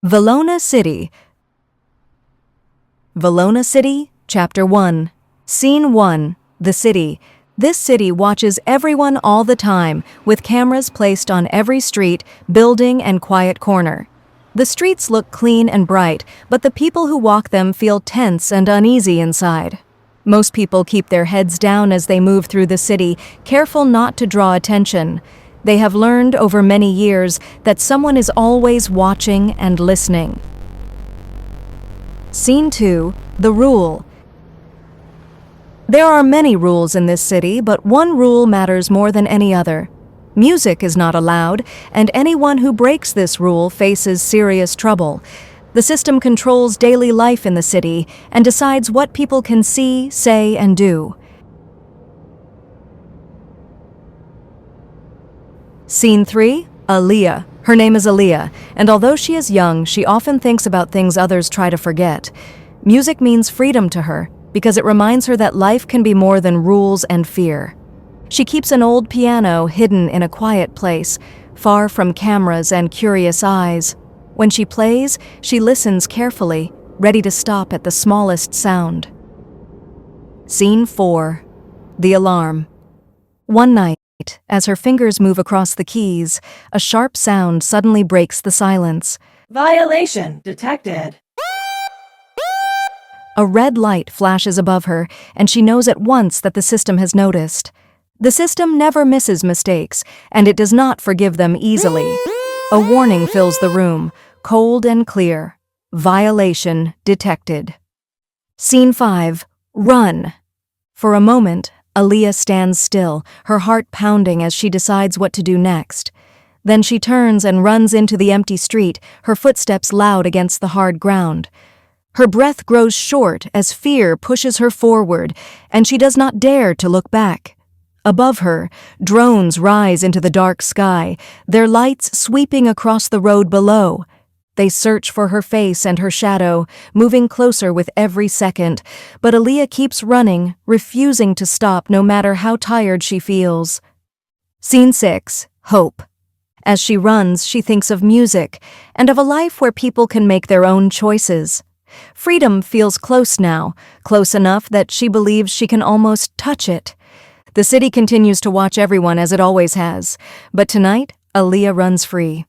Velonacity. Velonacity, Chapter 1. Scene 1. The city. This city watches everyone all the time, with cameras placed on every street, building, and quiet corner. The streets look clean and bright, but the people who walk them feel tense and uneasy inside. Most people keep their heads down as they move through the city, careful not to draw attention. They have learned over many years that someone is always watching and listening. Scene 2. The Rule. There are many rules in this city, but one rule matters more than any other. Music is not allowed, and anyone who breaks this rule faces serious trouble. The system controls daily life in the city and decides what people can see, say, and do. Scene 3. Aaliyah. Her name is Aaliyah, and although she is young, she often thinks about things others try to forget. Music means freedom to her, because it reminds her that life can be more than rules and fear. She keeps an old piano hidden in a quiet place, far from cameras and curious eyes. When she plays, she listens carefully, ready to stop at the smallest sound. Scene 4. The Alarm. One night, as her fingers move across the keys, a sharp sound suddenly breaks the silence. Violation detected. A red light flashes above her, and she knows at once that the system has noticed. The system never misses mistakes, and it does not forgive them easily. A warning fills the room, cold and clear. Violation detected. Scene 5. Run. For a moment, Aaliyah stands still, her heart pounding as she decides what to do next. Then she turns and runs into the empty street, her footsteps loud against the hard ground. Her breath grows short as fear pushes her forward, and she does not dare to look back. Above her, drones rise into the dark sky, their lights sweeping across the road below. They search for her face and her shadow, moving closer with every second, but Aaliyah keeps running, refusing to stop no matter how tired she feels. Scene 6. Hope. As she runs, she thinks of music, and of a life where people can make their own choices. Freedom feels close now, close enough that she believes she can almost touch it. The city continues to watch everyone as it always has, but tonight, Aaliyah runs free.